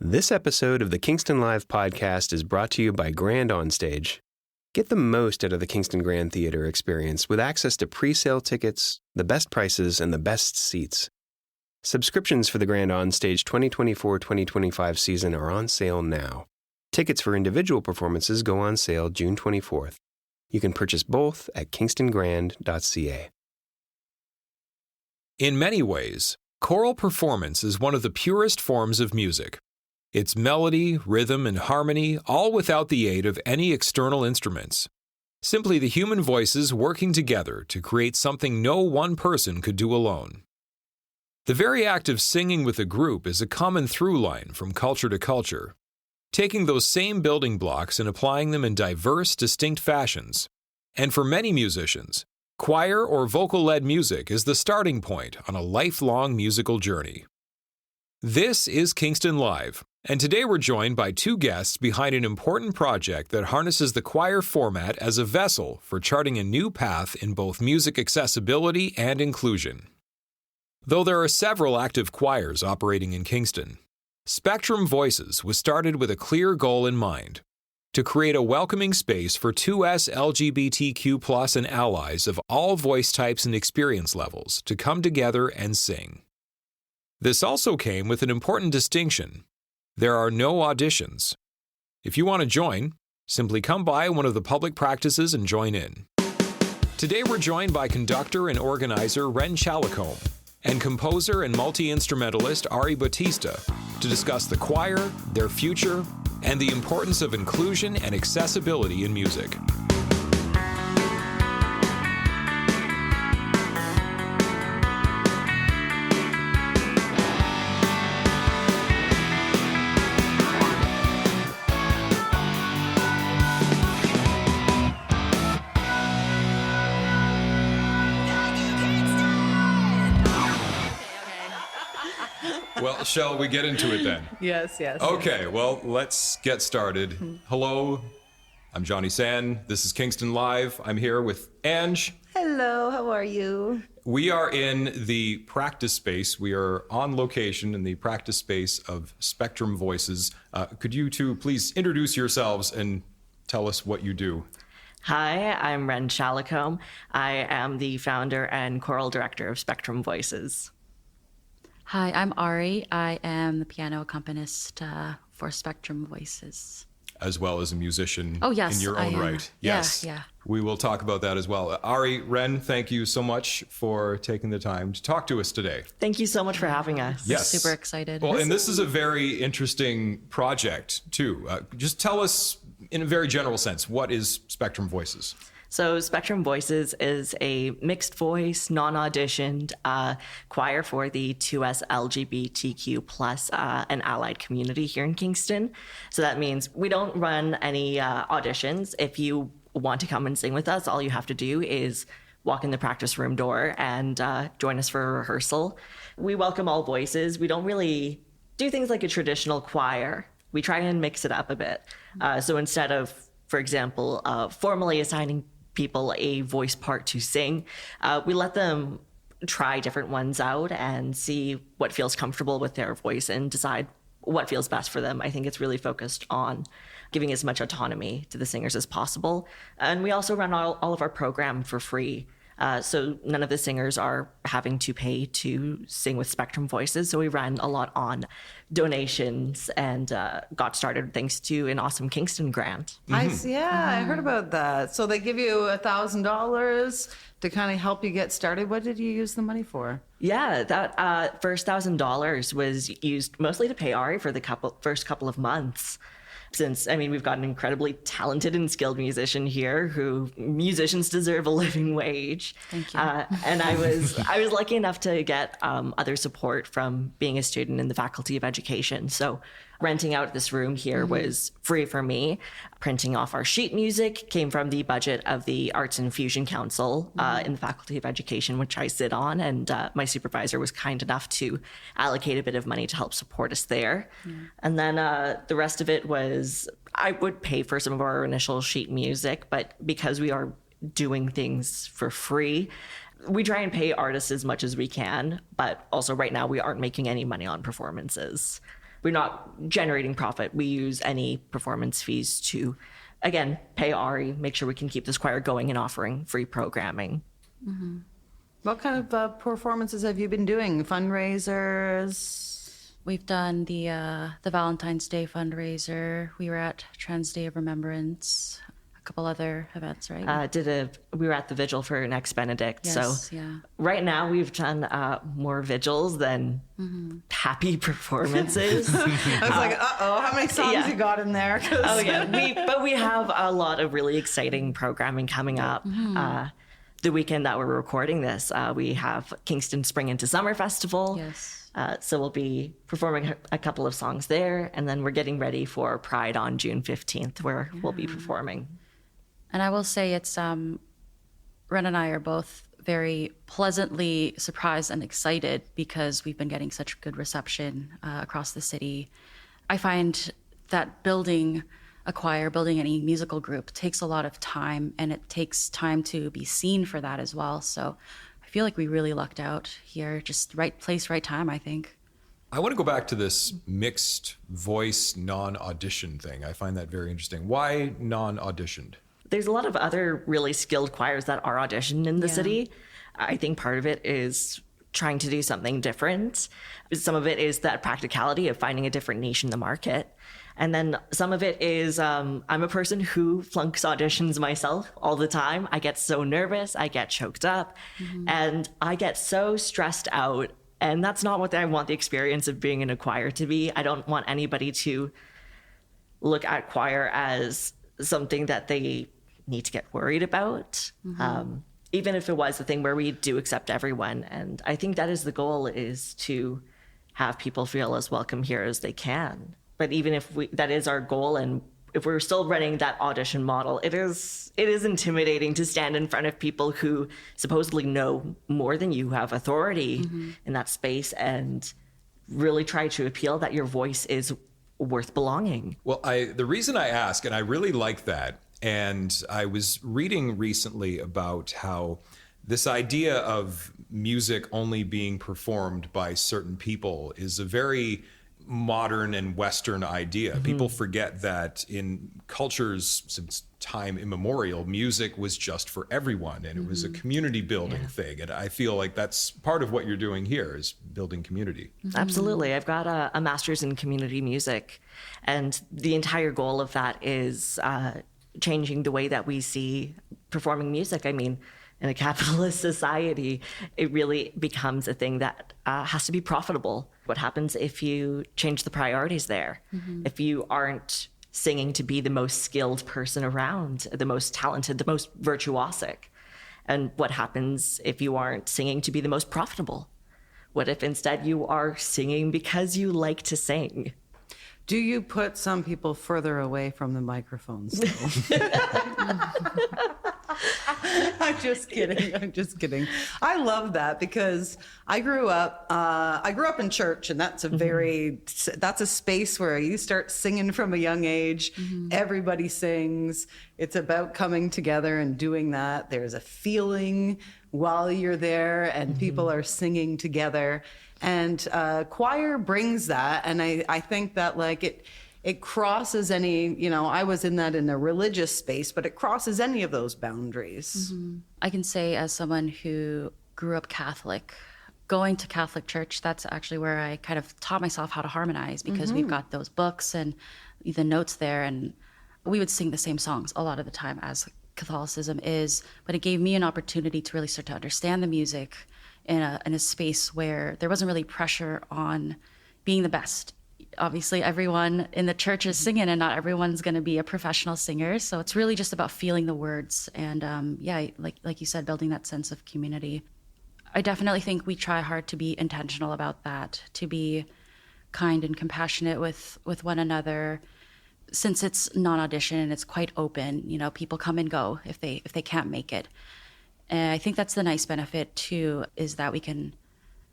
This episode of the Kingston Live podcast is brought to you by Grand Onstage. Get the most out of the Kingston Grand Theatre experience with access to pre-sale tickets, the best prices, and the best seats. Subscriptions for the Grand Onstage 2024-2025 season are on sale now. Tickets for individual performances go on sale June 24th. You can purchase both at kingstongrand.ca. In many ways, choral performance is one of the purest forms of music. It's melody, rhythm, and harmony, all without the aid of any external instruments. Simply the human voices working together to create something no one person could do alone. The very act of singing with a group is a common through line from culture to culture, taking those same building blocks and applying them in diverse, distinct fashions. And for many musicians, choir or vocal-led music is the starting point on a lifelong musical journey. This is Kingston Live, and today we're joined by two guests behind an important project that harnesses the choir format as a vessel for charting a new path in both music accessibility and inclusion. Though there are several active choirs operating in Kingston, Spectrum Voices was started with a clear goal in mind: to create a welcoming space for 2S LGBTQ+ and allies of all voice types and experience levels to come together and sing. This also came with an important distinction. There are no auditions. If you want to join, simply come by one of the public practices and join in. Today we're joined by conductor and organizer Ren Chalicombe and composer and multi-instrumentalist Ari Bautista to discuss the choir, their future, and the importance of inclusion and accessibility in music. Well, shall we get into it then? Yes. Okay, well, let's get started. Hello, I'm Johnny San. This is Kingston Live. I'm here with Ange. Hello, how are you? We are in the practice space. We are on location in the practice space of Spectrum Voices. Could you two please introduce yourselves and tell us what you do? Hi, I'm Ren Chalicombe. I am the founder and choral director of Spectrum Voices. Hi, I'm Ari. I am the piano accompanist for Spectrum Voices. As well as a musician yes, in your own right. Yes. Yeah. We will talk about that as well. Ari, Ren, thank you so much for taking the time to talk to us today. Thank you so much for having us. Yes. Super excited. Well, and this is a very interesting project, too. Just tell us, in a very general sense, what is Spectrum Voices? So Spectrum Voices is a mixed voice, non-auditioned choir for the 2S LGBTQ+ and allied community here in Kingston. So that means we don't run any auditions. If you want to come and sing with us, all you have to do is walk in the practice room door and join us for a rehearsal. We welcome all voices. We don't really do things like a traditional choir. We try and mix it up a bit. So instead of, for example, formally assigning people a voice part to sing, we let them try different ones out and see what feels comfortable with their voice and decide what feels best for them. I think it's really focused on giving as much autonomy to the singers as possible. And we also run all of our program for free. So none of the singers are having to pay to sing with Spectrum Voices. So we ran a lot on donations and got started thanks to an awesome Kingston grant. I heard about that. So they give you $1,000 to kind of help you get started. What did you use the money for? Yeah, that first $1,000 was used mostly to pay Ari for the first couple of months. Since, we've got an incredibly talented and skilled musician here who musicians deserve a living wage. Thank you. And I was lucky enough to get other support from being a student in the Faculty of Education. So renting out this room here was free for me. Printing off our sheet music came from the budget of the Arts and Fusion Council in the Faculty of Education, which I sit on. And my supervisor was kind enough to allocate a bit of money to help support us there. And then the rest of it was, I would pay for some of our initial sheet music, but because we are doing things for free, we try and pay artists as much as we can. But also right now we aren't making any money on performances. we're not generating profit. We use any performance fees to, again, pay ARI, make sure we can keep this choir going and offering free programming. What kind of performances have you been doing? Fundraisers? We've done the Valentine's Day fundraiser. We were at Trans Day of Remembrance. A couple other events, right? We were at the vigil for Next Benedict. Yes, so yeah. Right now we've done more vigils than happy performances. I was like, how many songs you got in there? Oh yeah, but we have a lot of really exciting programming coming up. The weekend that we're recording this, we have Kingston Spring into Summer Festival. Yes. So we'll be performing a couple of songs there, and then we're getting ready for Pride on June 15th, where we'll be performing. And I will say it's, Ren and I are both very pleasantly surprised and excited because we've been getting such good reception across the city. I find that building a choir, building any musical group takes a lot of time, and it takes time to be seen for that as well. So I feel like we really lucked out here. Just right place, right time, I think. I want to go back to this mixed voice non-audition thing. I find that very interesting. Why non-auditioned? There's a lot of other really skilled choirs that are auditioned in the city. I think part of it is trying to do something different. Some of it is that practicality of finding a different niche in the market. And then some of it is I'm a person who flunks auditions myself all the time. I get so nervous, I get choked up, and I get so stressed out. And that's not what I want the experience of being in a choir to be. I don't want anybody to look at choir as something that they need to get worried about. Even if it was a thing where we do accept everyone. And I think that is the goal, is to have people feel as welcome here as they can. But even if that is our goal, and if we're still running that audition model, it is intimidating to stand in front of people who supposedly know more than you, have authority in that space, and really try to appeal that your voice is worth belonging. Well, the reason I ask, and I really like that, and I was reading recently about how this idea of music only being performed by certain people is a very modern and Western idea. People forget that in cultures since time immemorial, music was just for everyone, and it was a community building thing. And I feel like that's part of what you're doing here, is building community. Absolutely. I've got a master's in community music, and the entire goal of that is changing the way that we see performing music. I mean, in a capitalist society, it really becomes a thing that has to be profitable. What happens if you change the priorities there? If you aren't singing to be the most skilled person around, the most talented, the most virtuosic? And what happens if you aren't singing to be the most profitable? What if instead you are singing because you like to sing? Do you put some people further away from the microphones, though? I'm just kidding. I love that because I grew up in church, and that's that's a space where you start singing from a young age. Everybody sings. It's about coming together and doing that. There's a feeling while you're there, and people are singing together. And choir brings that, and I think that it crosses any, I was in a religious space, but it crosses any of those boundaries. I can say, as someone who grew up Catholic, going to Catholic church, that's actually where I kind of taught myself how to harmonize, because we've got those books and the notes there, and we would sing the same songs a lot of the time, as Catholicism is, but it gave me an opportunity to really start to understand the music in a space where there wasn't really pressure on being the best. Obviously, everyone in the church is singing, and not everyone's going to be a professional singer. So it's really just about feeling the words, and like you said, building that sense of community. I definitely think we try hard to be intentional about that, to be kind and compassionate with one another. Since it's non-audition and it's quite open, people come and go if they can't make it. And I think that's the nice benefit too, is that we can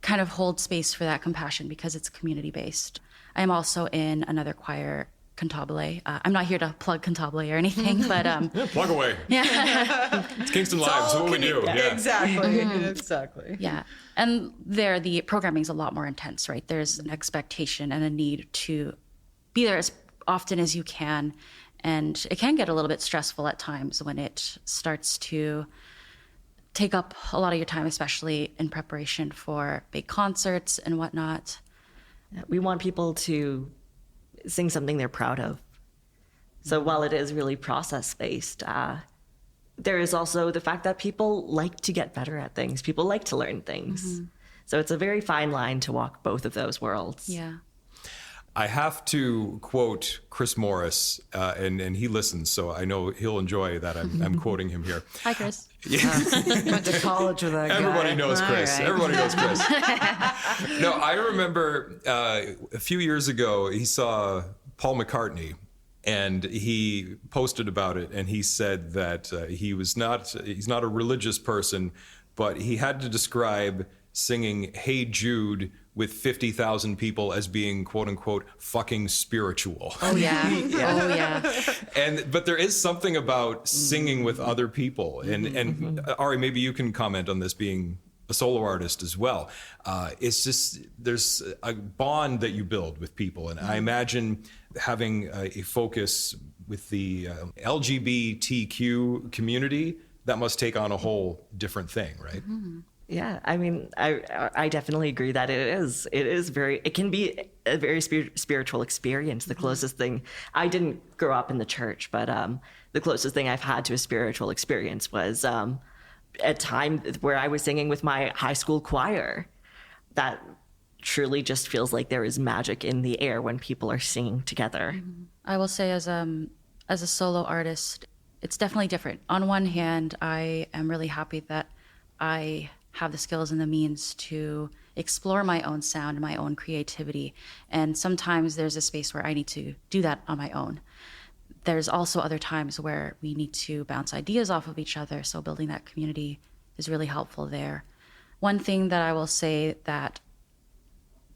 kind of hold space for that compassion because it's community based. I am also in another choir Cantabile. I'm not here to plug Cantabile or anything, but Plug away. yeah, It's Kingston Live. It's what we do. Yeah. Exactly. Exactly. yeah. And there, the programming is a lot more intense, right? There's an expectation and a need to be there as often as you can, and it can get a little bit stressful at times when it starts to take up a lot of your time, especially in preparation for big concerts and whatnot. We want people to sing something they're proud of. So while it is really process-based, there is also the fact that people like to get better at things. People like to learn things. So it's a very fine line to walk both of those worlds. Yeah. I have to quote Chris Morris, and he listens, so I know he'll enjoy that I'm quoting him here. Hi, Chris. Went to college with that guy. Everybody knows Chris. All right. Everybody knows Chris. No, I remember a few years ago, he saw Paul McCartney, and he posted about it, and he said that he's not a religious person, but he had to describe singing Hey Jude with 50,000 people as being quote unquote fucking spiritual. Oh yeah. Oh yeah. But there is something about singing with other people, and Ari, maybe you can comment on this, being a solo artist as well. It's just, there's a bond that you build with people, and I imagine having a focus with the LGBTQ community, that must take on a whole different thing, right? Yeah, I mean, I definitely agree that it can be a very spiritual experience. The closest thing, I didn't grow up in the church, but the closest thing I've had to a spiritual experience was a time where I was singing with my high school choir. That truly just feels like there is magic in the air when people are singing together. I will say, as a solo artist, it's definitely different. On one hand, I am really happy that I have the skills and the means to explore my own sound and my own creativity. And sometimes there's a space where I need to do that on my own. There's also other times where we need to bounce ideas off of each other. So building that community is really helpful there. One thing that I will say that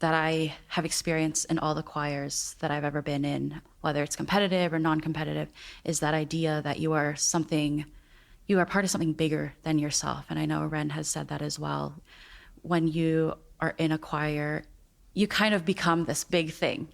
I have experienced in all the choirs that I've ever been in, whether it's competitive or non-competitive, is that idea that you are part of something bigger than yourself. And I know Ren has said that as well. When you are in a choir, you kind of become this big thing.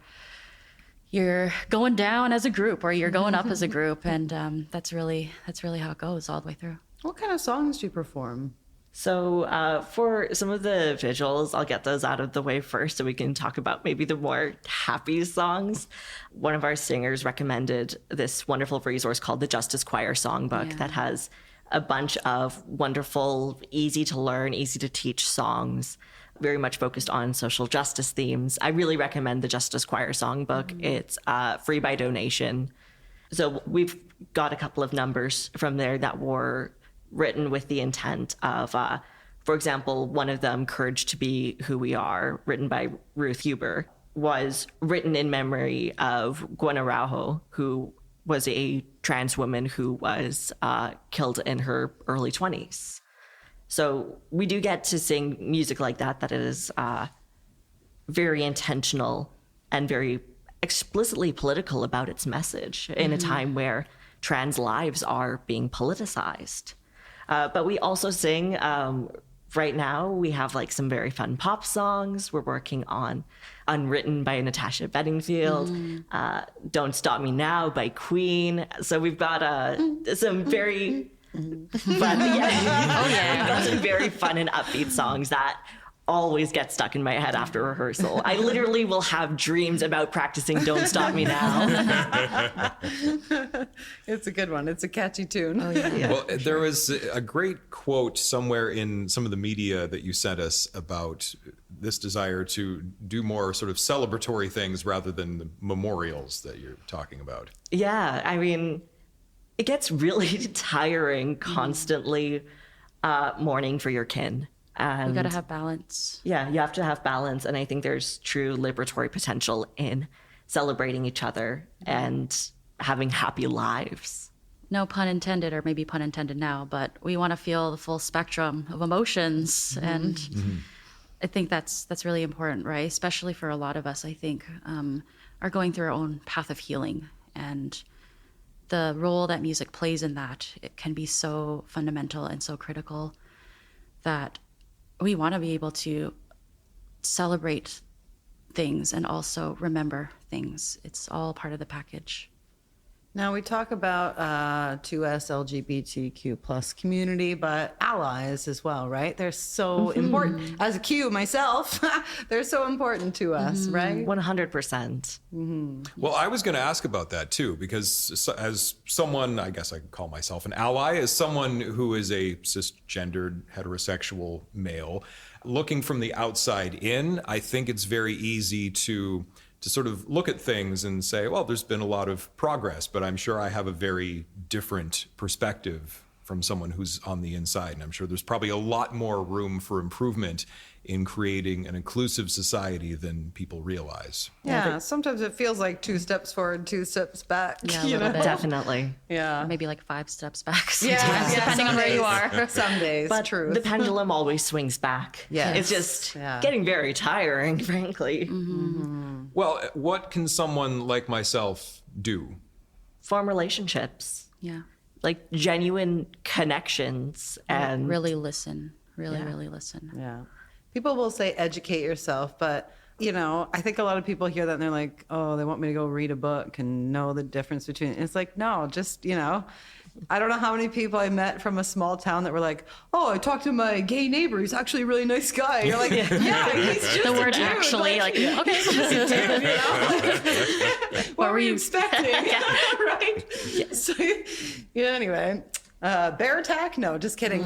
You're going down as a group, or you're going up as a group. And that's really how it goes all the way through. What kind of songs do you perform? So for some of the visuals, I'll get those out of the way first so we can talk about maybe the more happy songs. One of our singers recommended this wonderful resource called the Justice Choir Songbook that has a bunch of wonderful, easy to learn, easy to teach songs, very much focused on social justice themes. I really recommend the Justice Choir Songbook. It's free by donation. So we've got a couple of numbers from there that were written with the intent of, for example, one of them, Courage to Be Who We Are, written by Ruth Huber, was written in memory of Gwen Araujo, who was a trans woman who was killed in her early 20s. So we do get to sing music like that is very intentional and very explicitly political about its message in a time where trans lives are being politicized. But we also sing, right now, we have like some very fun pop songs. We're working on Unwritten by Natasha Bedingfield, Don't Stop Me Now by Queen. So we've got some very fun, we've got some very fun and upbeat songs that always get stuck in my head after rehearsal. I literally will have dreams about practicing Don't Stop Me Now. It's a good one. It's a catchy tune. Oh, yeah. Well, there was a great quote somewhere in some of the media that you sent us about this desire to do more sort of celebratory things rather than the memorials that you're talking about. Yeah, I mean, it gets really tiring constantly mourning for your kin. And You got to have balance. yeah, you have to have balance. And I think there's true liberatory potential in celebrating each other and having happy lives. No pun intended, or maybe pun intended now, but we want to feel the full spectrum of emotions. And I think that's really important, right? Especially for a lot of us, I think. are going through our own path of healing, and the role that music plays in that, it can be so fundamental and so critical that we want to be able to celebrate things and also remember things. It's all part of the package. Now we talk about 2S LGBTQ plus community, but allies as well, right? They're so important. As a Q myself, they're so important to us, right? 100%. Well, I was going to ask about that too, because as someone, I guess I could call myself an ally, as someone who is a cisgendered heterosexual male, looking from the outside in, I think it's very easy to sort of look at things and say, well, there's been a lot of progress, but I'm sure I have a very different perspective from someone who's on the inside. And I'm sure there's probably a lot more room for improvement in creating an inclusive society than people realize. Yeah, sometimes it feels like 2 steps forward, 2 steps back. Yeah, a little bit. Definitely. Yeah. Maybe like 5 steps back Yeah, sometimes, depending on where you are. Some days, But true. the pendulum always swings back. Yes. It's just Yeah. getting very tiring, frankly. Well, what can someone like myself do? Form relationships, Yeah. like genuine connections, and Really listen. Really listen. Yeah. People will say educate yourself, but I think a lot of people hear that and they're like, oh, they want me to go read a book and know the difference between. It's like, no, just, I don't know how many people I met from a small town that were like, oh, I talked to my gay neighbor. He's actually a really nice guy. You're like, yeah, he's just The word a dude. actually, like, okay. What were you expecting? Right? So, anyway. Bear attack? No, just kidding.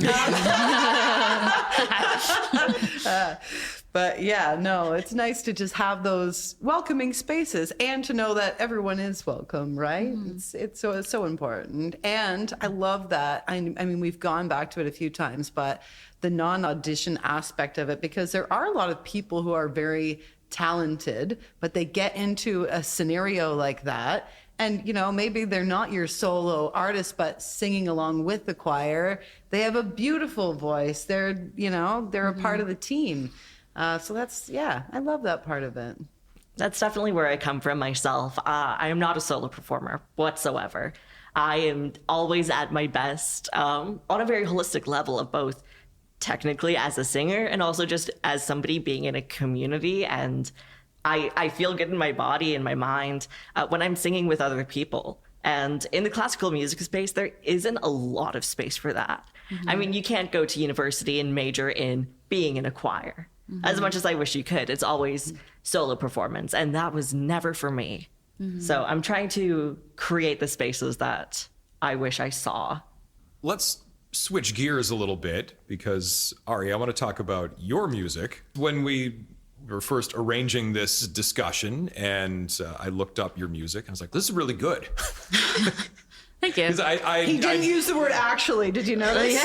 But yeah, no, it's nice to just have those welcoming spaces and to know that everyone is welcome, right? It's so important. And I love that. I mean, we've gone back to it a few times, but the non-audition aspect of it, because there are a lot of people who are very talented, but they get into a scenario like that. And, maybe they're not your solo artist, but singing along with the choir, they have a beautiful voice. They're a part of the team. So that's, I love that part of it. that's definitely where I come from myself. I am not a solo performer whatsoever. I am always at my best on a very holistic level of both technically as a singer and also just as somebody being in a community. And I feel good in my body and my mind when I'm singing with other people. And in the classical music space, there isn't a lot of space for that. Mm-hmm. I mean, you can't go to university and major in being in a choir. Mm-hmm. As much as I wish you could, it's always solo performance. And that was never for me. Mm-hmm. So I'm trying to create the spaces that I wish I saw. Let's switch gears a little bit because, Ari, I want to talk about your music. When we were first arranging this discussion and I looked up your music, I was like, this is really good. Thank you. He didn't use the word actually. Did you notice? Yeah.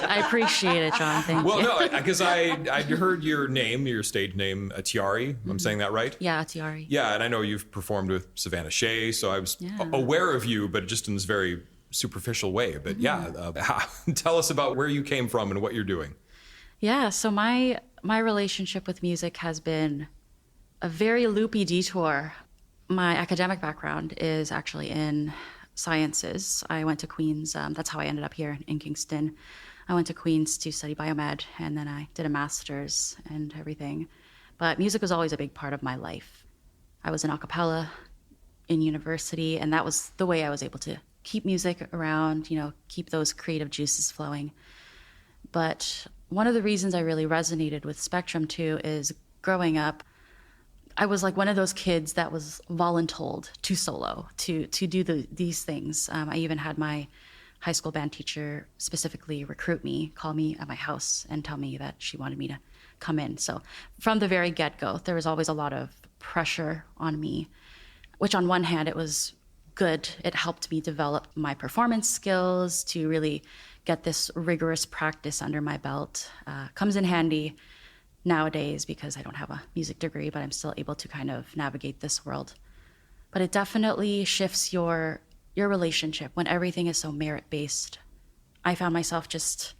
I appreciate it, John. Thank you. Well, no, because I heard your name, your stage name, ATIARI. I'm saying that right? Yeah, ATIARI. Yeah, and I know you've performed with Savannah Shea, so I was aware of you, but just in this very superficial way. But tell us about where you came from and what you're doing. Yeah, so my relationship with music has been a very loopy detour. My academic background is actually in sciences. I went to Queen's. That's how I ended up here in Kingston. I went to Queen's to study biomed, and then I did a master's and everything. But music was always a big part of my life. I was in a cappella in university, and that was the way I was able to keep music around, keep those creative juices flowing. But one of the reasons I really resonated with Spectrum too is growing up, I was like one of those kids that was voluntold to solo, to do these things. I even had my high school band teacher specifically recruit me, call me at my house and tell me that she wanted me to come in. So from the very get-go, there was always a lot of pressure on me, which on one hand, it was good. It helped me develop my performance skills to really get this rigorous practice under my belt. Comes in handy nowadays because I don't have a music degree, but I'm still able to kind of navigate this world. But it definitely shifts your relationship when everything is so merit-based. I found myself just,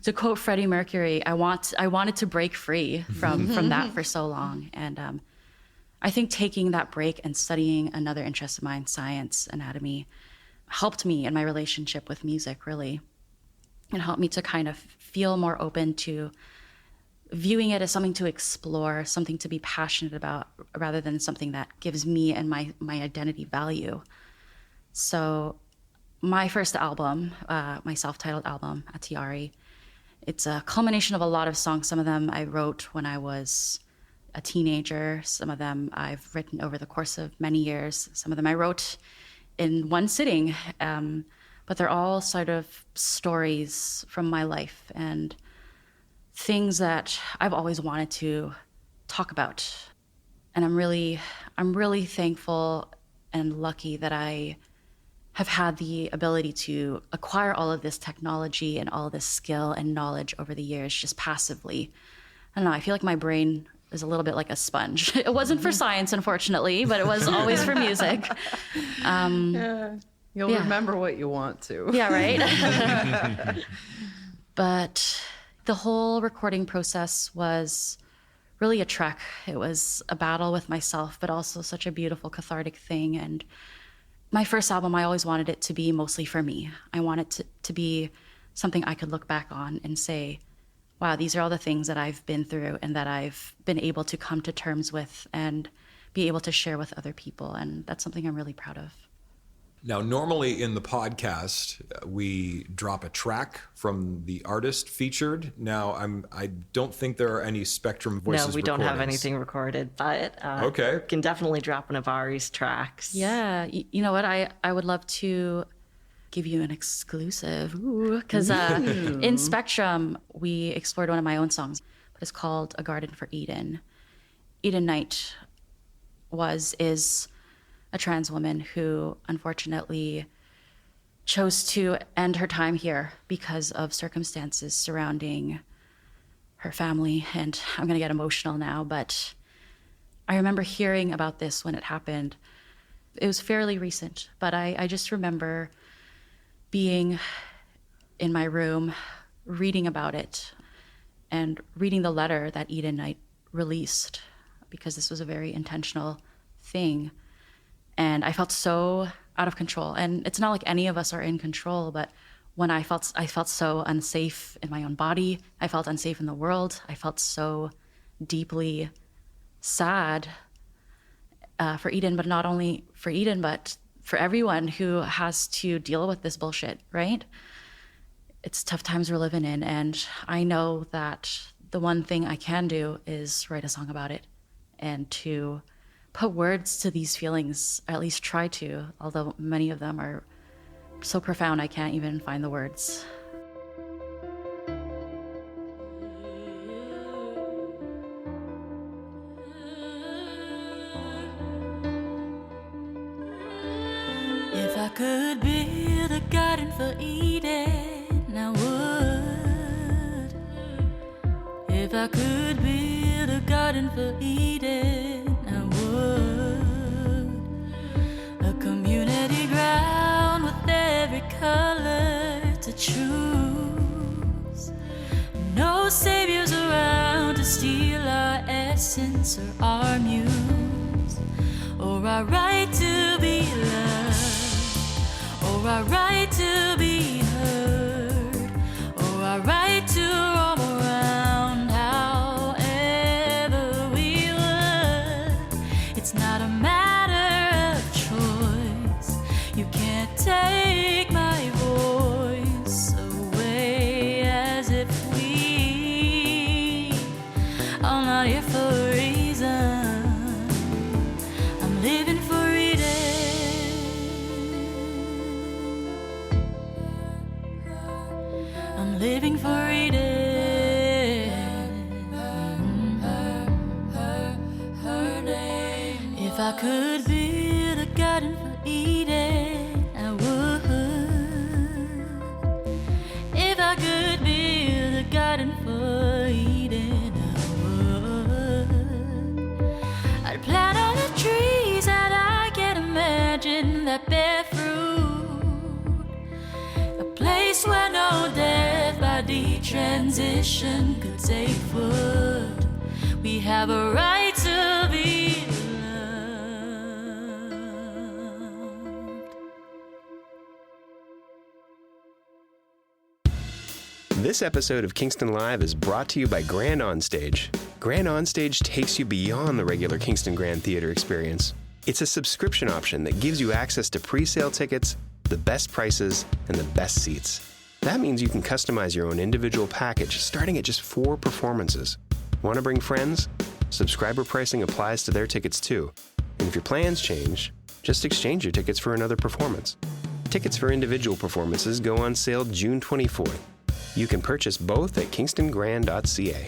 to quote Freddie Mercury, I wanted to break free from that for so long. And I think taking that break and studying another interest of mine, science, anatomy, helped me in my relationship with music, really. It helped me to kind of feel more open to viewing it as something to explore, something to be passionate about, rather than something that gives me and my identity value. So my first album, my self-titled album, ATIARI, it's a culmination of a lot of songs. Some of them I wrote when I was a teenager. Some of them I've written over the course of many years. Some of them I wrote in one sitting. But they're all sort of stories from my life and things that I've always wanted to talk about. And I'm really thankful and lucky that I have had the ability to acquire all of this technology and all of this skill and knowledge over the years, just passively. I don't know, I feel like my brain is a little bit like a sponge. It wasn't for science, unfortunately, but it was always for music. You'll remember what you want to. Yeah, right? But the whole recording process was really a trek. It was a battle with myself, but also such a beautiful, cathartic thing. And my first album, I always wanted it to be mostly for me. I wanted to be something I could look back on and say, wow, these are all the things that I've been through and that I've been able to come to terms with and be able to share with other people. And that's something I'm really proud of. Now, normally in the podcast, we drop a track from the artist featured. Now, I don't think there are any Spectrum Voices No, we don't have recordings. anything recorded, but okay, can definitely drop one of Ari's tracks. Yeah, you know what? I would love to give you an exclusive, because in Spectrum, we explored one of my own songs, but it's called A Garden for Eden. Eden Knight is a trans woman who unfortunately chose to end her time here because of circumstances surrounding her family. And I'm going to get emotional now, but I remember hearing about this when it happened. It was fairly recent, but I just remember being in my room, reading about it, and reading the letter that Eden Knight released, because this was a very intentional thing. And I felt so out of control. And it's not like any of us are in control, but when I felt so unsafe in my own body, I felt unsafe in the world. I felt so deeply sad for Eden, but not only for Eden, but for everyone who has to deal with this bullshit, right? It's tough times we're living in. And I know that the one thing I can do is write a song about it and to put words to these feelings, or at least try to, although many of them are so profound I can't even find the words. If I could build a garden for Eden, I would. If I could build a garden for Eden, I would. A community ground with every color to choose. No saviors around to steal our essence or our muse, or our right to be loved, or our right to be heard, or our right to roam around however we would. It's not a matter of choice. You can't take my voice away as if we are not here for a reason. I'm living for Eden. I'm living for Eden. If I could build a garden for Eden, I would. If I could build a garden for Eden, I would. I'd plant all the trees that I can imagine that bear fruit. A place where no death by detransition could take foot. We have a right to be loved. This episode of Kingston Live is brought to you by Grand Onstage. Grand Onstage takes you beyond the regular Kingston Grand Theater experience. It's a subscription option that gives you access to pre-sale tickets, the best prices, and the best seats. That means you can customize your own individual package starting at just 4 performances. Want to bring friends? Subscriber pricing applies to their tickets too. And if your plans change, just exchange your tickets for another performance. Tickets for individual performances go on sale June 24th. You can purchase both at kingstongrand.ca.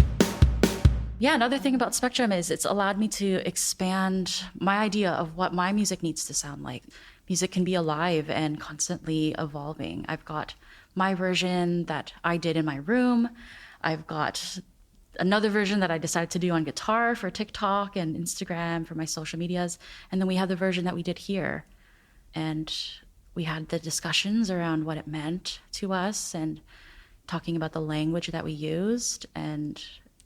Yeah, another thing about Spectrum is it's allowed me to expand my idea of what my music needs to sound like. Music can be alive and constantly evolving. I've got my version that I did in my room. I've got another version that I decided to do on guitar for TikTok and Instagram for my social medias. And then we have the version that we did here. And we had the discussions around what it meant to us and talking about the language that we used. And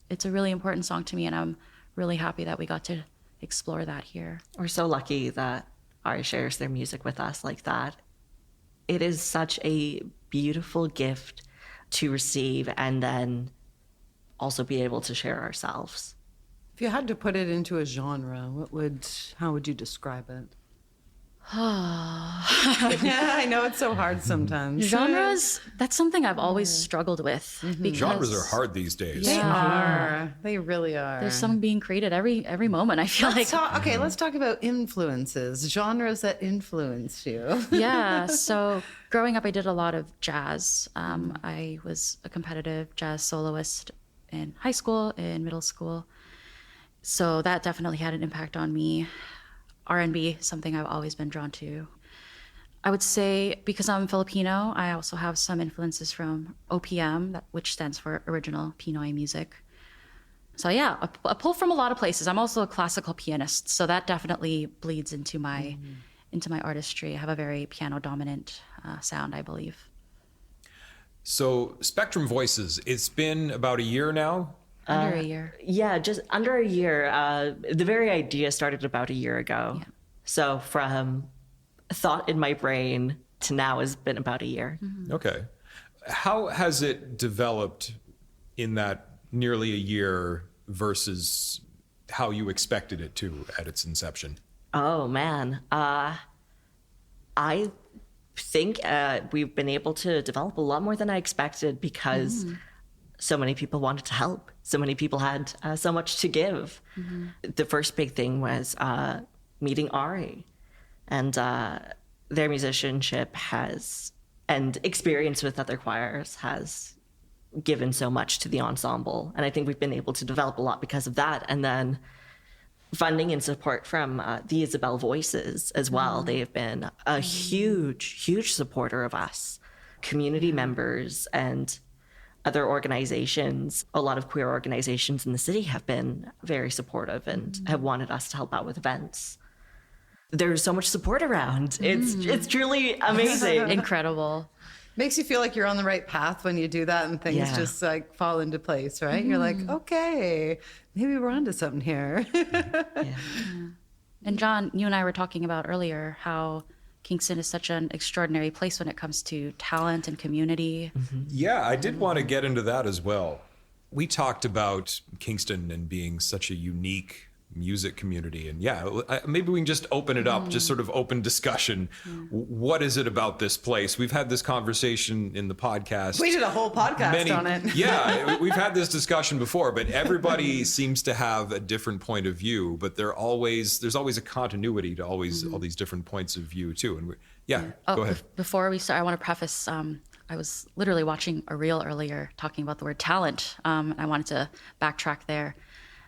it's a really important song to me, and I'm really happy that we got to explore that here. We're so lucky that Ari shares their music with us like that. It is such a beautiful gift to receive and then also be able to share ourselves. If you had to put it into a genre, how would you describe it? Yeah, I know it's so hard sometimes. Genres, that's something I've always struggled with. Because Genres are hard these days. They are. They really are. there's something being created every moment, I feel Let's like. let's talk about influences, genres that influenced you. Yeah, so growing up, I did a lot of jazz. I was a competitive jazz soloist in high school, in middle school. So that definitely had an impact on me. R&B, something I've always been drawn to. I would say because I'm Filipino, I also have some influences from OPM, which stands for Original Pinoy Music. So yeah, a pull from a lot of places. I'm also a classical pianist, so that definitely bleeds into my artistry. I have a very piano-dominant sound, I believe. So Spectrum Voices, it's been about a year now? Under a year. Yeah, just under a year. The very idea started about a year ago. Yeah. So from thought in my brain to now has been about a year. Mm-hmm. Okay. How has it developed in that nearly a year versus how you expected it to at its inception? Oh, man. I think we've been able to develop a lot more than I expected because so many people wanted to help. So many people had so much to give. The first big thing was meeting Ari. And their musicianship and experience with other choirs has given so much to the ensemble. And I think we've been able to develop a lot because of that. And then funding and support from the Isabel Voices as well. They have been a huge, huge supporter of us. Community members and other organizations, a lot of queer organizations in the city have been very supportive and have wanted us to help out with events. There's so much support around. It's truly amazing. Incredible. Makes you feel like you're on the right path when you do that and things just like fall into place, right? You're like, okay, maybe we're onto something here. And John, you and I were talking about earlier how Kingston is such an extraordinary place when it comes to talent and community. Yeah, I did want to get into that as well. We talked about Kingston and being such a unique music community. And maybe we can just open it up, just sort of open discussion. What is it about this place? We've had this conversation in the podcast. We did a whole podcast on it. Yeah, we've had this discussion before, but everybody seems to have a different point of view, but there's always a continuity to all these different points of view too. And go ahead. Before we start, I want to preface, I was literally watching a reel earlier talking about the word talent. I wanted to backtrack there.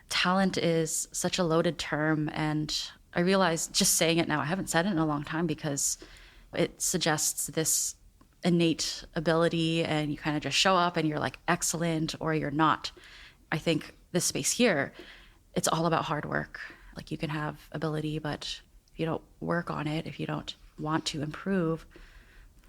Talent is such a loaded term, and I realize just saying it now, I haven't said it in a long time because it suggests this innate ability and you kind of just show up and you're like excellent or you're not. I think this space here, it's all about hard work. Like you can have ability, but if you don't work on it, if you don't want to improve.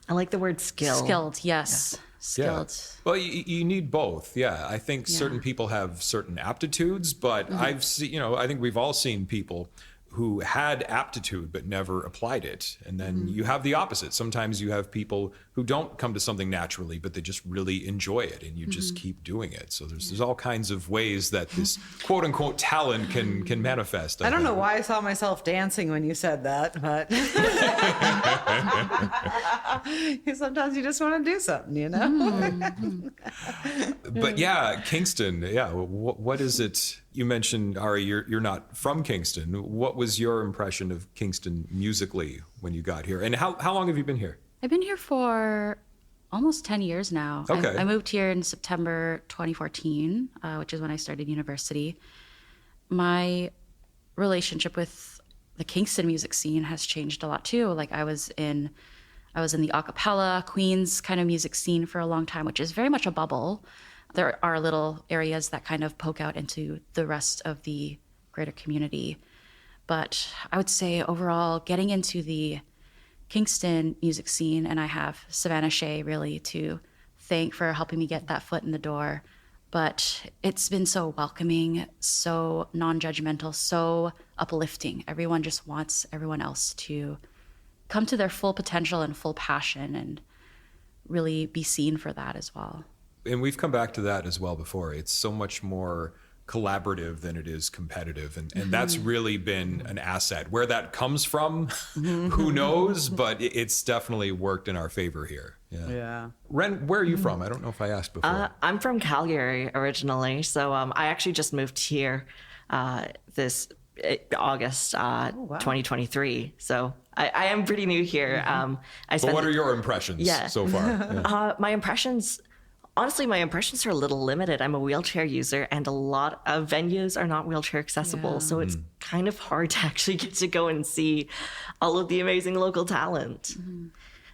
I like the word skill. Skilled, yes. Yeah. Skilled. Yeah. Well, you need both. Yeah, I think certain people have certain aptitudes, but I think we've all seen people who had aptitude but never applied it. And then you have the opposite. Sometimes you have people who don't come to something naturally, but they just really enjoy it, and you just keep doing it. So there's all kinds of ways that this quote unquote talent can manifest. I don't know why I saw myself dancing when you said that, but sometimes you just want to do something, you know? But yeah, Kingston, yeah. What is it? You mentioned, Ari, you're not from Kingston. What was your impression of Kingston musically when you got here? And how long have you been here? I've been here for almost 10 years now. Okay. I moved here in September 2014, which is when I started university. My relationship with the Kingston music scene has changed a lot too. Like I was in the a cappella, Queens kind of music scene for a long time, which is very much a bubble. There are little areas that kind of poke out into the rest of the greater community. But I would say overall, getting into the Kingston music scene, and I have Savannah Shea really to thank for helping me get that foot in the door. But it's been so welcoming, so non-judgmental, so uplifting. Everyone just wants everyone else to come to their full potential and full passion and really be seen for that as well. And we've come back to that as well before. It's so much more collaborative than it is competitive. And that's really been an asset. Where that comes from, who knows? But it's definitely worked in our favor here. Yeah. Ren, where are you from? I don't know if I asked before. I'm from Calgary originally. So I actually just moved here this August 2023. So I am pretty new here. But what are your impressions so far? My impressions... Honestly, my impressions are a little limited. I'm a wheelchair user, and a lot of venues are not wheelchair accessible. So it's kind of hard to actually get to go and see all of the amazing local talent.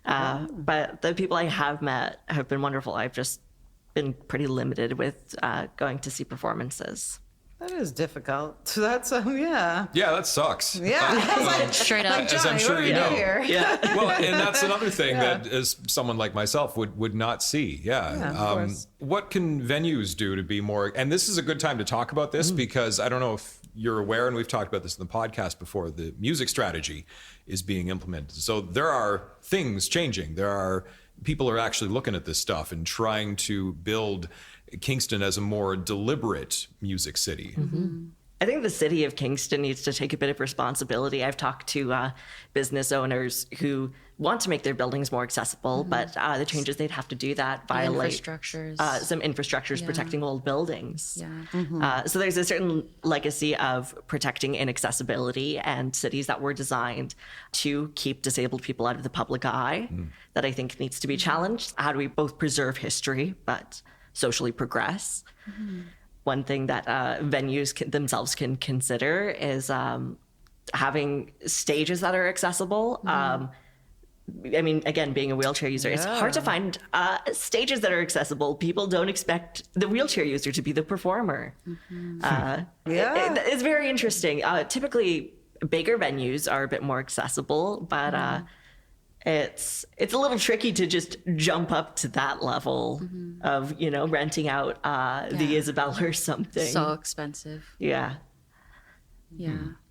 But the people I have met have been wonderful. I've just been pretty limited with going to see performances. That is difficult. So that's, yeah, that sucks. Yeah. Straight up. As I'm sure you know. Yeah. Well, and that's another thing that as someone like myself would not see. Of course. What can venues do to be more, and this is a good time to talk about this because I don't know if you're aware, and we've talked about this in the podcast before, the music strategy is being implemented. So there are things changing. People are actually looking at this stuff and trying to build Kingston as a more deliberate music city. I think the city of Kingston needs to take a bit of responsibility. I've talked to business owners who want to make their buildings more accessible, but the changes they'd have to do that violate some infrastructures protecting old buildings. So there's a certain legacy of protecting inaccessibility and cities that were designed to keep disabled people out of the public eye that I think needs to be challenged. How do we both preserve history, but socially progress? One thing that venues themselves can consider is having stages that are accessible. I mean, again, being a wheelchair user, it's hard to find stages that are accessible. People don't expect the wheelchair user to be the performer. It's very interesting. Typically, bigger venues are a bit more accessible, but it's a little tricky to just jump up to that level of, renting out the Isabel or something. So expensive. Yeah.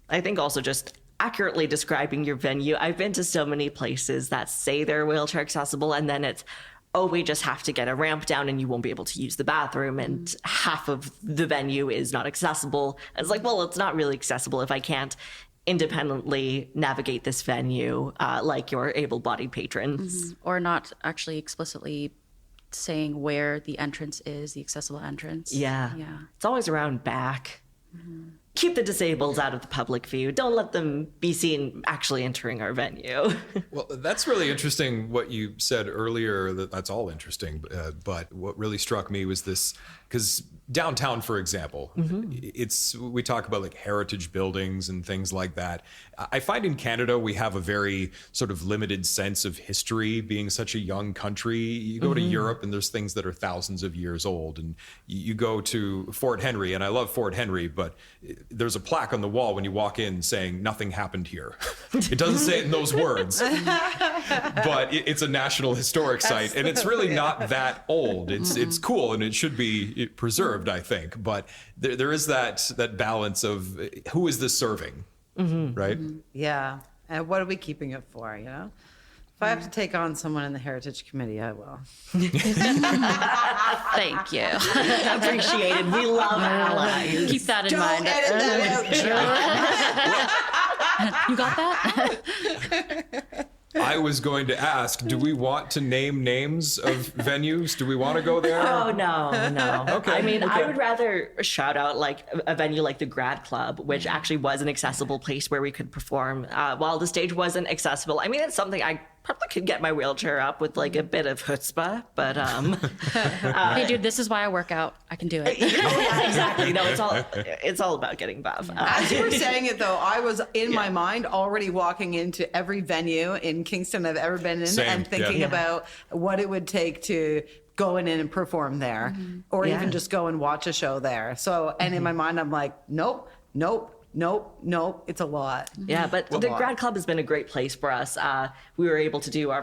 I think also just accurately describing your venue. I've been to so many places that say they're wheelchair accessible, and then it's, we just have to get a ramp down and you won't be able to use the bathroom, and half of the venue is not accessible. And it's like, well, it's not really accessible if I can't independently navigate this venue like your able-bodied patrons. Or not actually explicitly saying where the entrance is, the accessible entrance. Yeah. It's always around back. Keep the disabled out of the public view. Don't let them be seen actually entering our venue. Well, that's really interesting what you said earlier. That's all interesting. But what really struck me was this, because downtown, for example, we talk about like heritage buildings and things like that. I find in Canada, we have a very sort of limited sense of history, being such a young country. You go to Europe and there's things that are thousands of years old. And you go to Fort Henry, and I love Fort Henry, but there's a plaque on the wall when you walk in saying nothing happened here. It doesn't say it in those words, but it's a National Historic Site, and it's really not that old. It's cool, and it should be preserved, I think. But there is that balance of who is this serving? right? Yeah. And what are we keeping it for, you know? If I have to take on someone in the Heritage Committee, I will. Thank you. Appreciated. We love allies. Keep that in Don't mind. edit that out, You got that? I was going to ask, do we want to name names of venues? Do we want to go there? Oh, no. Okay, I mean, okay. I would rather shout out like a venue like the Grad Club, which actually was an accessible place where we could perform while the stage wasn't accessible. I mean, it's something I probably could get my wheelchair up with like a bit of chutzpah, but Hey, dude, this is why I work out. I can do it. yeah, exactly. No, it's all about getting buff. As you were saying it, though, I was in my mind already walking into every venue in Kingston I've ever been in Same, and thinking yeah. about what it would take to go in and perform there, or Yeah. even just go and watch a show there. So, and in my mind, I'm like, nope, it's a lot. Yeah, but the Grad Club has been a great place for us. We were able to do our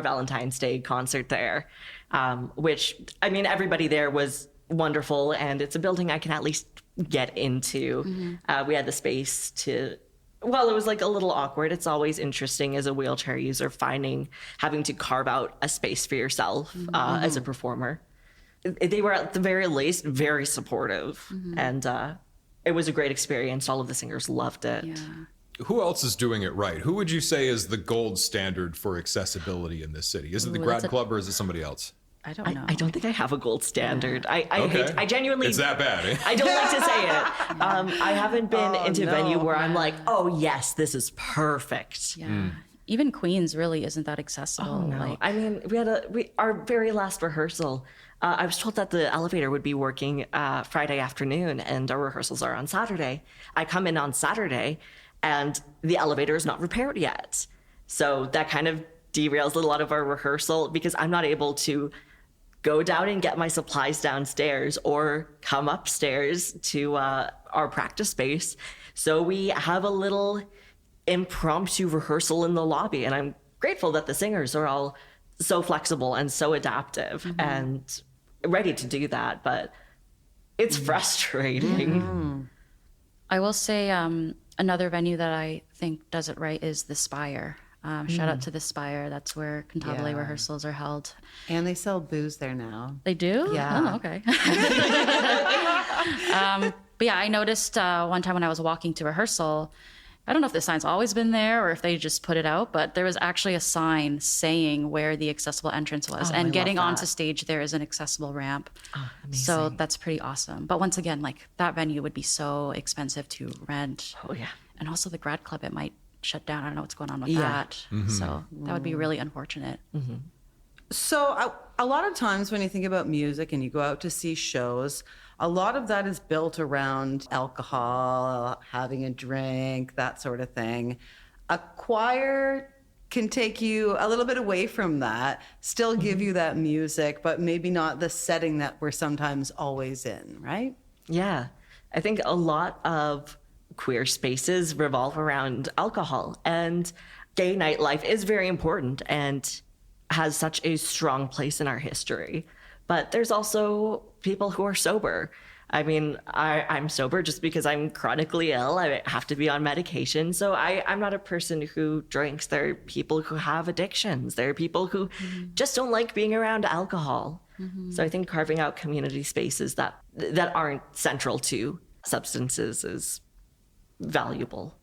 Valentine's Day concert there, which, I mean, everybody there was wonderful, and it's a building I can at least get into. We had the space to, well, it was like a little awkward. It's always interesting as a wheelchair user having to carve out a space for yourself as a performer. They were at the very least very supportive, and it was a great experience. All of the singers loved it. Yeah. Who else is doing it right? Who would you say is the gold standard for accessibility in this city? Is it the Grad Club or is it somebody else? I don't know. I don't think I have a gold standard. I Okay. I genuinely. It's that bad, eh? I don't like to say it. I haven't been into a venue where I'm like, oh yes, this is perfect. Yeah. Even Queens really isn't that accessible. No, Like, I mean, our very last rehearsal. I was told that the elevator would be working Friday afternoon, and our rehearsals are on Saturday. I come in on Saturday, and the elevator is not repaired yet. So that kind of derails a lot of our rehearsal because I'm not able to go down and get my supplies downstairs or come upstairs to our practice space. So we have a little impromptu rehearsal in the lobby, and I'm grateful that the singers are all so flexible and so adaptive and ready to do that, but it's frustrating. I will say another venue that I think does it right is the Spire. Shout out to the Spire. That's where Cantabile Yeah. rehearsals are held. And they sell booze there now. They do? Yeah. Oh, okay. But yeah, I noticed one time when I was walking to rehearsal, I don't know if the sign's always been there or if they just put it out, but there was actually a sign saying where the accessible entrance was. And getting onto stage, there is an accessible ramp. So that's pretty awesome. But once again, like that venue would be so expensive to rent. Oh yeah. And also the Grad Club, it might shut down. I don't know what's going on with that. So that would be really unfortunate. So a lot of times when you think about music and you go out to see shows, a lot of that is built around alcohol, having a drink, that sort of thing. A choir can take you a little bit away from that, still give you that music, but maybe not the setting that we're sometimes always in, right? Yeah. I think a lot of queer spaces revolve around alcohol, and gay nightlife is very important and has such a strong place in our history. But there's also people who are sober. I mean, I'm sober just because I'm chronically ill. I have to be on medication. So I'm not a person who drinks. There are people who have addictions. There are people who just don't like being around alcohol. So I think carving out community spaces that aren't central to substances is valuable.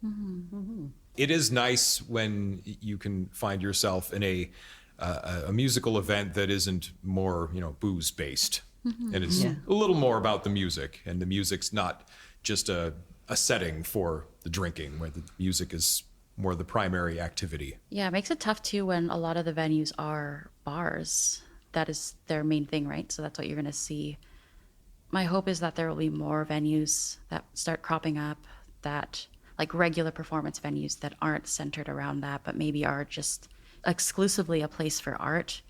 It is nice when you can find yourself in a musical event that isn't more, booze based, and it's a little more about the music, and the music's not just a setting for the drinking, where the music is more the primary activity. Yeah, it makes it tough too when a lot of the venues are bars. That is their main thing, right? So that's what you're going to see. My hope is that there will be more venues that start cropping up, that like regular performance venues that aren't centered around that, but maybe are just exclusively a place for art.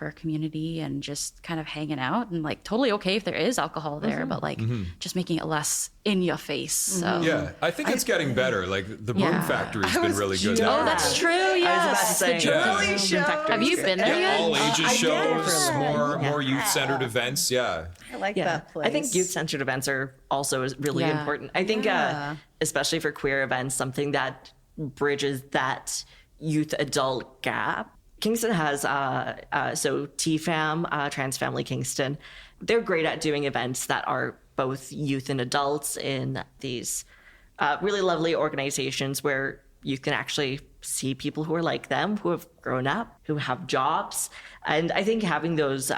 for a community and just kind of hanging out, and like totally okay if there is alcohol there, but like just making it less in your face. So Yeah, I think it's getting better. Like the Broom Factory's been really good. Oh, that's true. Yes. I was about to say, Have you been there yet? All ages I did for a shows, little bit. more youth-centered events. Yeah. I like Yeah, that place. I think youth-centered events are also really Yeah. important. I think, especially for queer events, something that bridges that youth-adult gap. Kingston has, so TFAM, Trans Family Kingston, they're great at doing events that are both youth and adults in these really lovely organizations where you can actually see people who are like them, who have grown up, who have jobs. And I think having those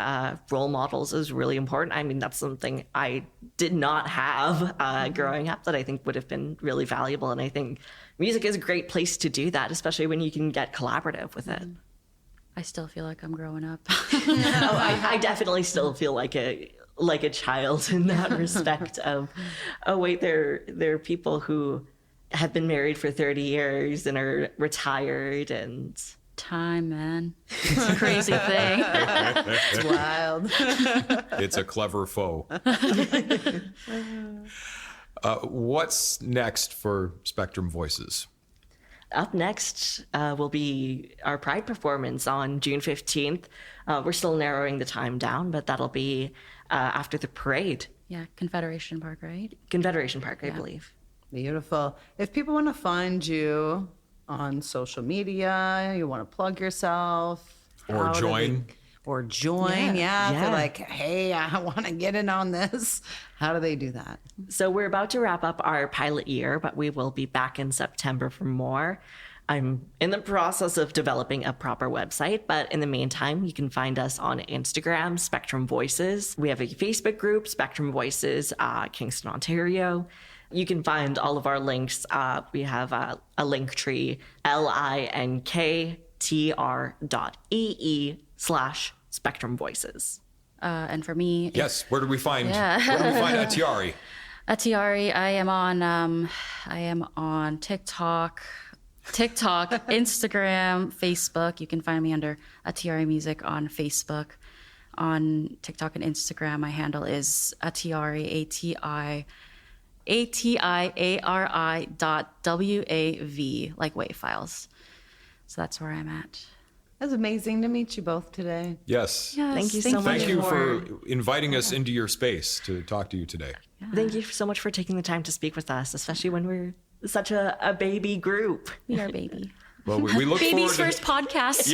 role models is really important. I mean, that's something I did not have growing up that I think would have been really valuable. And I think music is a great place to do that, especially when you can get collaborative with it. I still feel like I'm growing up. I definitely still feel like a child in that respect of, oh wait, there are people who have been married for 30 years and are retired, and Time, man. It's a crazy thing. It's wild. It's a clever foe. What's next for Spectrum Voices? up next will be our Pride performance on June 15th. We're still narrowing the time down, but that'll be after the parade. Yeah, Confederation Park, right? Confederation Park, I believe. Beautiful. If people want to find you on social media, you want to plug yourself, Or how do join. Or join, yeah. If Yeah. they're like, hey, I want to get in on this. How do they do that? So we're about to wrap up our pilot year, but we will be back in September for more. I'm in the process of developing a proper website, but in the meantime, you can find us on Instagram, Spectrum Voices. We have a Facebook group, Spectrum Voices, Kingston, Ontario. You can find all of our links. We have a link tree, linktr.ee/Spectrum Voices. And for me, Yes. Where do we find ATIARI? ATIARI, I am on TikTok, Instagram, Facebook. You can find me under ATIARI Music on Facebook. On TikTok and Instagram, my handle is ATIARI, ATIARI.WAV, like WAV files. So that's where I'm at. It was amazing to meet you both today. Yes. Thank you so much. Thank you for inviting us into your space to talk to you today. Thank you so much for taking the time to speak with us, especially when we're such a baby group. We are baby. Well, we look Baby's forward first podcast.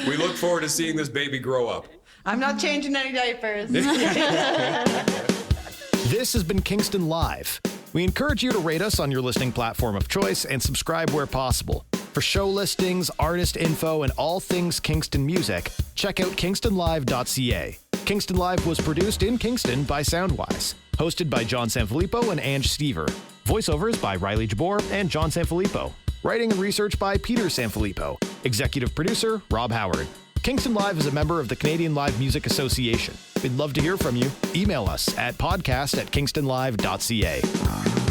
we look forward to seeing this baby grow up. I'm not changing any diapers. This has been Kingston Live. We encourage you to rate us on your listening platform of choice and subscribe where possible. For show listings, artist info, and all things Kingston music, check out kingstonlive.ca. Kingston Live was produced in Kingston by Soundwise. Hosted by John Sanfilippo and Ange Stever. Voiceovers by Riley Jabor and John Sanfilippo. Writing and research by Peter Sanfilippo. Executive producer, Rob Howard. Kingston Live is a member of the Canadian Live Music Association. We'd love to hear from you. Email us at podcast@kingstonlive.ca.